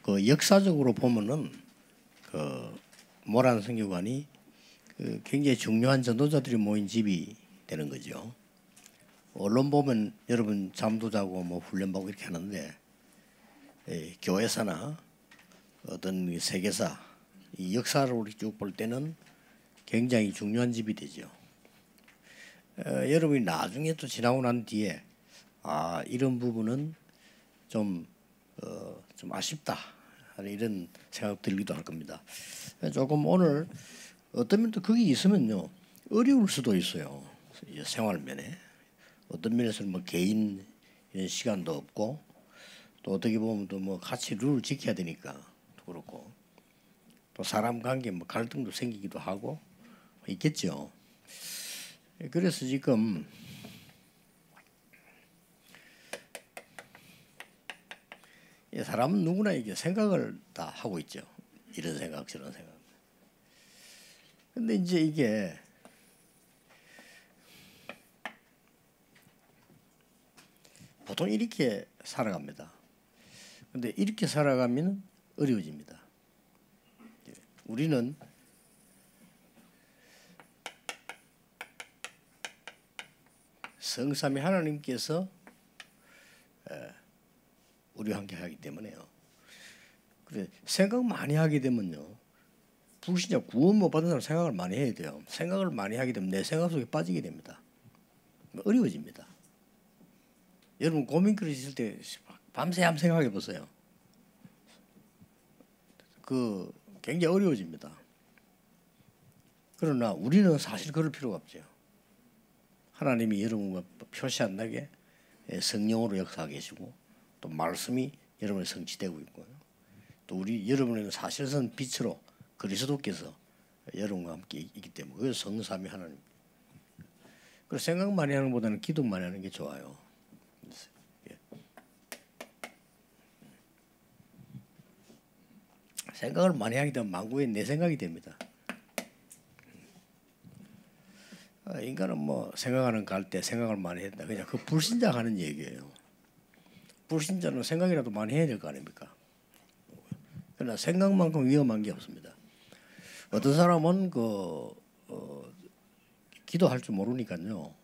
그 역사적으로 보면은 그 모란 선교관이 그 굉장히 중요한 전도자들이 모인 집이 되는 거죠. 언론 보면 여러분 잠도 자고 뭐 훈련받고 이렇게 하는데 교회사나 어떤 세계사 이 역사를 우리 쭉 볼 때는 굉장히 중요한 집이 되죠. 여러분이 나중에 또 지나고 난 뒤에 이런 부분은 좀 아쉽다 하는 이런 생각 들기도 할 겁니다. 조금 오늘 어떤 면도 거기 있으면요 어려울 수도 있어요. 생활 면에 어떤 면에서는 뭐 개인 이런 시간도 없고 또 어떻게 보면 또 뭐 같이 룰을 지켜야 되니까 또 그렇고 또 사람 관계 뭐 갈등도 생기기도 하고 있겠죠. 그래서 지금 사람은 누구나 이게 생각을 다 하고 있죠. 이런 생각 저런 생각. 근데 이제 이게 보통 이렇게 살아갑니다. 근데 이렇게 살아가면 어려워집니다. 우리는 성삼위 하나님께서 우리와 함께 하기 때문에요. 그래 생각 많이 하게 되면요. 불신자 구원 못 받은 사람 생각을 많이 해야 돼요. 생각을 많이 하게 되면 내 생각 속에 빠지게 됩니다. 어려워집니다. 여러분 고민거리 있을 때 밤새 한번 생각해 보세요. 그 굉장히 어려워집니다. 그러나 우리는 사실 그럴 필요가 없죠. 하나님이 여러분과 표시 안 나게 성령으로 역사하고 계시고 또 말씀이 여러분의 성취되고 있고요. 또 우리 여러분에는 사실은 빛으로 그리스도께서 여러분과 함께 있기 때문에 그 성삼위 하나님. 그래서 생각 많이 하는 것보다는 기도 많이 하는 게 좋아요. 생각을 많이 하게 되면 만구에 내 생각이 됩니다. 인간은 뭐 생각하는 갈 때 생각을 많이 했다. 그냥 그 불신자가 하는 얘기예요. 불신자는 생각이라도 많이 해야 될 거 아닙니까? 그러나 생각만큼 위험한 게 없습니다. 어떤 사람은 기도할 줄 모르니까요.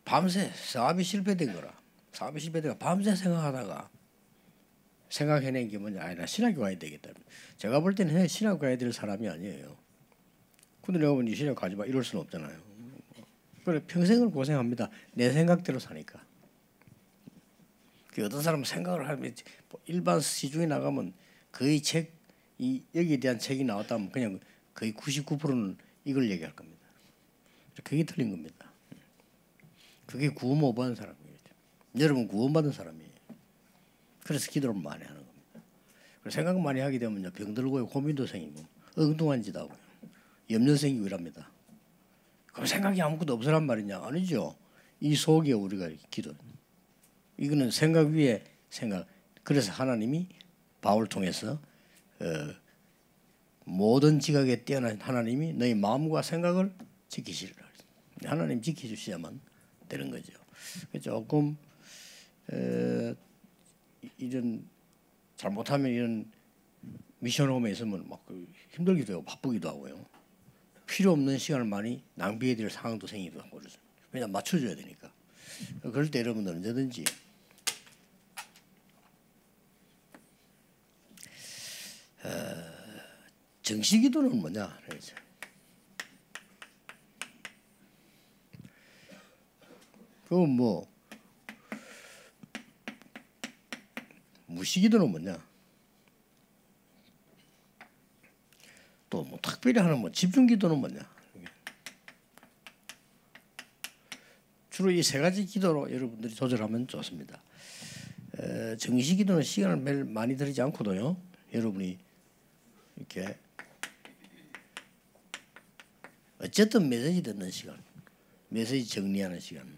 밤새 사업이 실패된 거라. 사업이 실패되가 밤새 생각하다가 생각해낸 게 뭐냐? 나 신학교 가야 되겠다. 제가 볼 때는 신학교 가야 될 사람이 아니에요. 근데 내가 보니 신학 가지 마 이럴 수는 없잖아요. 그래 평생을 고생합니다. 내 생각대로 사니까. 어떤 사람은 생각을 하면 일반 시중에 나가면 거의 여기에 대한 책이 나왔다면 그냥 거의 99%는 이걸 얘기할 겁니다. 그게 틀린 겁니다. 그게 구원 못 받은 사람이에요. 여러분 구원 받은 사람이에요. 그래서 기도를 많이 하는 겁니다. 생각 많이 하게 되면 병들고 고민도 생기고 엉뚱한 짓 하고 염려 생기고 이랍니다. 그럼 생각이 아무것도 없으란 말이냐? 아니죠. 이 속에 우리가 기도. 이거는 생각 위에 생각. 그래서 하나님이 바울 통해서 모든 지각에 뛰어난 하나님이 너희 마음과 생각을 지키시리라. 하나님 지켜주셔야만 되는 거죠. 조금 이런 잘못하면 이런 미션홈에 있으면 막 힘들기도 하고 바쁘기도 하고요. 필요 없는 시간을 많이 낭비해야 될 상황도 생기기도 하고 그러죠. 왜냐하면 맞춰줘야 되니까. 그럴 때 여러분들 언제든지 정시기도는 뭐냐? 그건 뭐 무시기도는 뭐냐? 또 뭐 특별히 하는 뭐 집중기도는 뭐냐? 주로 이 세 가지 기도로 여러분들이 조절하면 좋습니다. 정시기도는 시간을 매일 많이 들이지 않고도요. 여러분이 이렇게 어쨌든 메시지 듣는 시간, 메시지 정리하는 시간,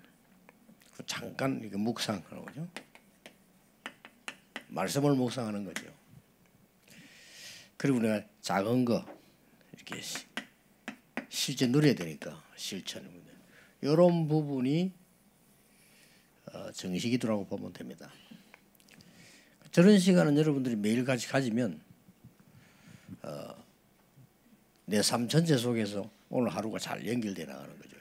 잠깐 이렇게 묵상하는 거죠. 말씀을 묵상하는 거죠. 그리고 내가 작은 거 이렇게 실제 누려야 되니까 실천입니다. 이런 부분이 정시기도라고 보면 됩니다. 저런 시간은 여러분들이 매일같이 가지면 내 삶 전체 속에서 오늘 하루가 잘 연결돼 나가는 거죠.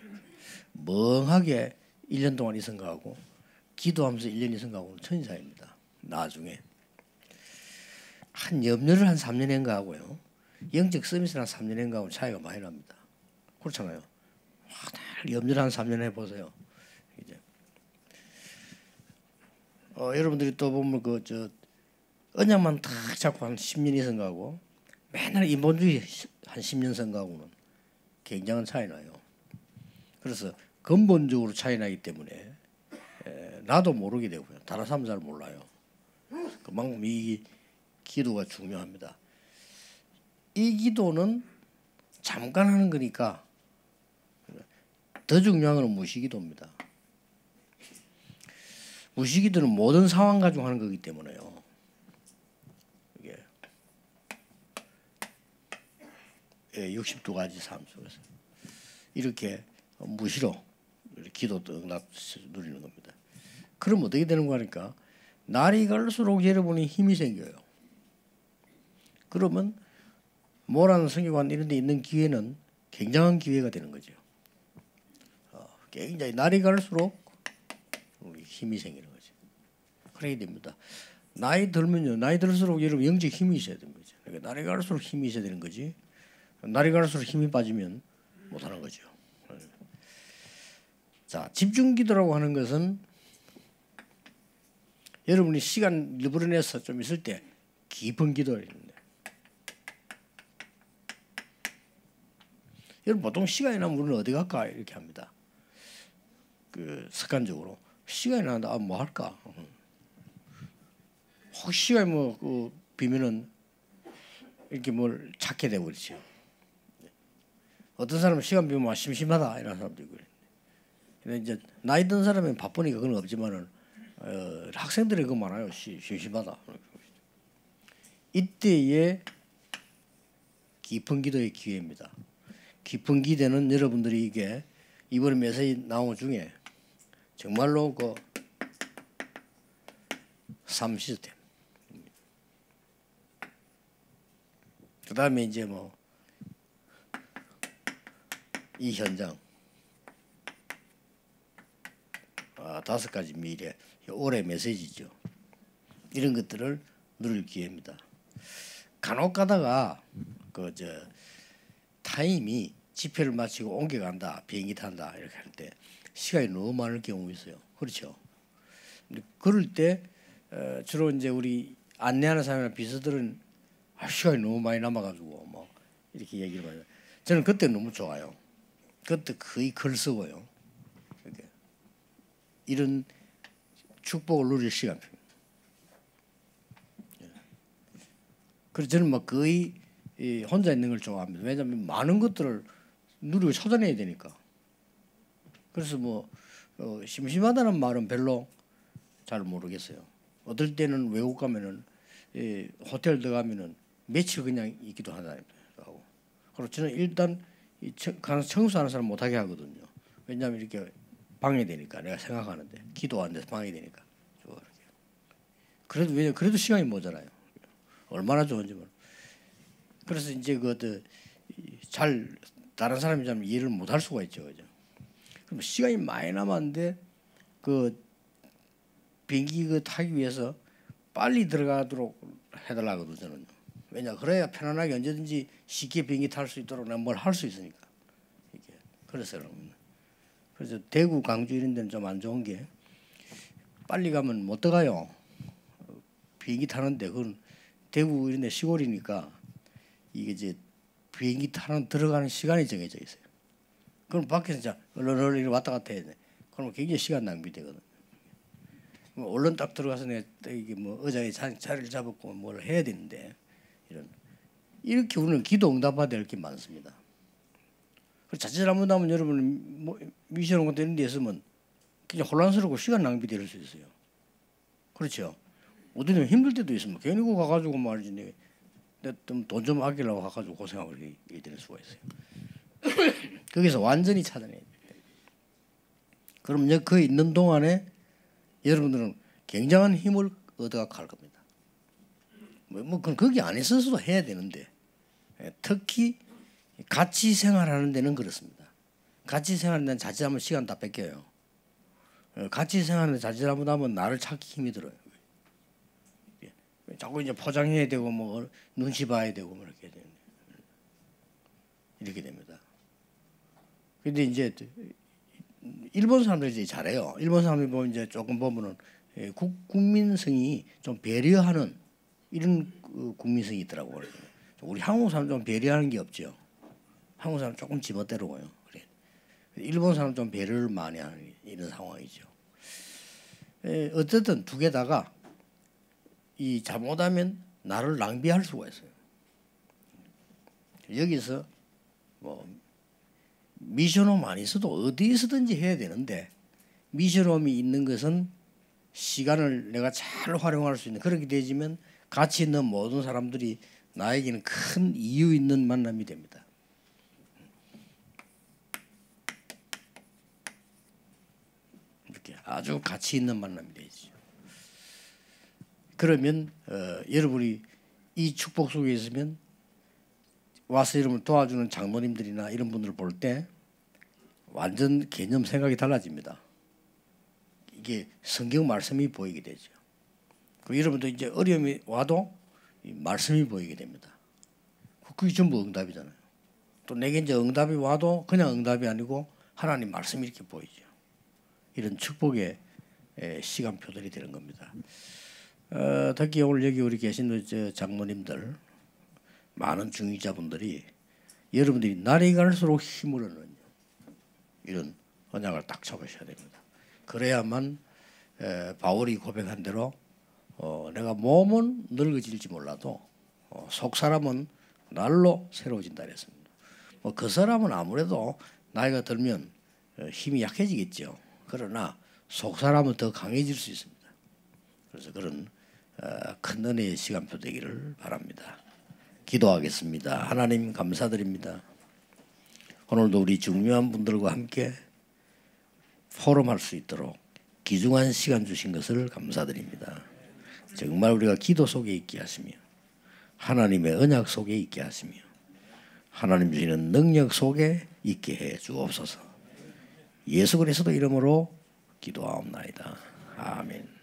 멍하게 1년 동안 있은 거하고 기도하면서 1년 있은 거하고는 천차입니다. 나중에 한 염려를 한 3년 한 거하고요, 영적 서밋을 한 3년 한 거하고는 차이가 많이 납니다. 그렇잖아요. 염려를 한 3년 해보세요. 이제 여러분들이 또 보면 언약만 탁 잡고 한 10년 있은 거하고 맨날 인본주의 한 10년 쓴 거하고는 굉장한 차이 나요. 그래서 근본적으로 차이 나기 때문에 나도 모르게 되고요, 다른 사람은 잘 몰라요. 그만큼 이 기도가 중요합니다. 이 기도는 잠깐 하는 거니까 더 중요한 건 무시기도입니다. 무시기도는 모든 상황 가지고 하는 거기 때문에요. 이게 62가지 삶 속에서 이렇게 무시로 기도 응답 누리는 겁니다. 그럼 어떻게 되는 거니까 날이 갈수록 여러분이 힘이 생겨요. 그러면 모라는 성교관 이런 데 있는 기회는 굉장한 기회가 되는 거죠. 굉장히 날이 갈수록 힘이 생기는 거죠. 그래야 됩니다. 나이 들면요, 나이 들수록 여러분 영적 힘이 있어야 되는 거죠. 그러니까 날이 갈수록 힘이 있어야 되는 거지, 날이 갈수록 힘이 빠지면 못하는 거죠. 자, 집중기도라고 하는 것은 여러분이 시간 일부러 내서 좀 있을 때 깊은 기도를 했는데, 여러분 보통 시간이 나면 우리는 어디 갈까 이렇게 합니다. 습관적으로 시간이 나는데 뭐 할까? 혹시 시간이 비면은 이렇게 뭘 찾게 되고 그렇죠. 어떤 사람은 시간 비면 심심하다 이런 사람도 있고. 근데 이제 나이 든 사람은 바쁘니까 그건 없지만은 학생들이 그거 많아요. 심심하다. 이때에 깊은 기도의 기회입니다. 깊은 기도는 여러분들이 이게 이번에 메시지 나온 것 중에 정말로 삶 시스템. 그 다음에 이제 이 현장, 5가지 미래, 올해 메시지죠. 이런 것들을 누릴 기회입니다. 간혹 가다가 타임이 집회를 마치고 옮겨간다, 비행기 탄다 이렇게 할 때 시간이 너무 많을 경우 있어요. 그렇죠? 근데 그럴 때 주로 이제 우리 안내하는 사람이나 비서들은 시간이 너무 많이 남아가지고 이렇게 얘기를 해요. 저는 그때 너무 좋아요. 그때 거의 글 쓰고요. 이렇게. 이런 축복을 누릴 시간입니다. 그래서 저는 거의 혼자 있는 걸 좋아합니다. 왜냐하면 많은 것들을 누리고 찾아내야 되니까. 그래서 심심하다는 말은 별로 잘 모르겠어요. 어떨 때는 외국 가면은 호텔 들어가면은 며칠 그냥 있기도 하다. 그리고 저는 일단 청소하는 사람 못하게 하거든요. 왜냐하면 이렇게 방해되니까, 내가 생각하는데 기도하는데 방해되니까. 그래도 시간이 모자라요. 얼마나 좋은지 모르. 그래서 이제 잘 다른 사람이 좀 이해를 못할 수가 있죠, 그죠? 그럼 시간이 많이 남았는데 비행기 타기 위해서 빨리 들어가도록 해달라거든요, 저는. 왜냐, 그래야 편안하게 언제든지 쉽게 비행기 탈 수 있도록 내가 뭘 할 수 있으니까. 이게 그래서 그럽니다. 그래서 대구, 광주 이런 데는 좀 안 좋은 게 빨리 가면 못 들어가요. 비행기 타는데 그건 대구 이런 데 시골이니까 이게 이제 비행기 타는 들어가는 시간이 정해져 있어요. 그럼 밖에서 이제 얼른 왔다 갔다 해야 돼. 그러면 굉장히 시간 낭비되거든. 얼른 딱 들어가서 내가 이게 의자에 자리를 잡고 뭘 해야 되는데 이렇게 우리는 기도 응답받아야 될 게 많습니다. 자칫 잘못하면 여러분 미션 같은 이런 데 있으면 그냥 혼란스럽고 시간 낭비될 수 있어요. 그렇죠? 어떤 데 힘들 때도 있으면 괜히 그 가가지고 말이지 내가 돈 좀 아끼려고 가가지고 고생하고 이렇게 될 수가 있어요. 거기서 완전히 찾아내야 돼요. 그럼 그 있는 동안에 여러분들은 굉장한 힘을 얻어가 갈 겁니다. 그건 거기 안 있어서도 해야 되는데 특히 같이 생활하는 데는 그렇습니다. 같이 생활하는 데는 자칫하면 시간 다 뺏겨요. 같이 생활하는 데 자칫하면 나를 찾기 힘이 들어요. 자꾸 이제 포장해야 되고 뭐 눈치 봐야 되고 뭐 이렇게 됩니다. 근데 이제 일본 사람들이 이제 잘해요. 일본 사람들 보면 이제 조금 보면은 국민성이 좀 배려하는 이런 국민성이 있더라고요. 우리 한국 사람 좀 배려하는 게 없죠. 한국 사람 조금 지멋대로고요. 그래. 일본 사람 좀 배려를 많이 하는 이런 상황이죠. 어쨌든 두 개다가 이 잘못하면 나를 낭비할 수가 있어요. 여기서 뭐 미션홈 안 있어도 어디서든지 해야 되는데 미션홈이 있는 것은 시간을 내가 잘 활용할 수 있는 그렇게 되지면 같이 있는 모든 사람들이 나에게는 큰 이유 있는 만남이 됩니다. 이렇게 아주 가치 있는 만남이 되죠. 그러면 여러분이 이 축복 속에 있으면 와서 여러분을 도와주는 장로님들이나 이런 분들을 볼 때 완전 개념 생각이 달라집니다. 이게 성경 말씀이 보이게 되죠. 그 여러분도 이제 어려움이 와도 이 말씀이 보이게 됩니다. 그게 전부 응답이잖아요. 또 내게 이제 응답이 와도 그냥 응답이 아니고 하나님 말씀이 이렇게 보이죠. 이런 축복의 시간표들이 되는 겁니다. 특히 오늘 여기 우리 계신 장로님들 많은 중위자분들이 여러분들이 날이 갈수록 힘을 얻는 이런 언약을 딱 잡으셔야 됩니다. 그래야만 바울이 고백한 대로 내가 몸은 늙어질지 몰라도 속 사람은 날로 새로워진다 그랬습니다. 그 사람은 아무래도 나이가 들면 힘이 약해지겠죠. 그러나 속 사람은 더 강해질 수 있습니다. 그래서 그런 큰 은혜의 시간표 되기를 바랍니다. 기도하겠습니다. 하나님 감사드립니다. 오늘도 우리 중요한 분들과 함께 포럼할 수 있도록 귀중한 시간 주신 것을 감사드립니다. 정말 우리가 기도 속에 있게 하시며 하나님의 언약 속에 있게 하시며 하나님 주시는 능력 속에 있게 해 주옵소서. 예수 그리스도 이름으로 기도하옵나이다. 아멘.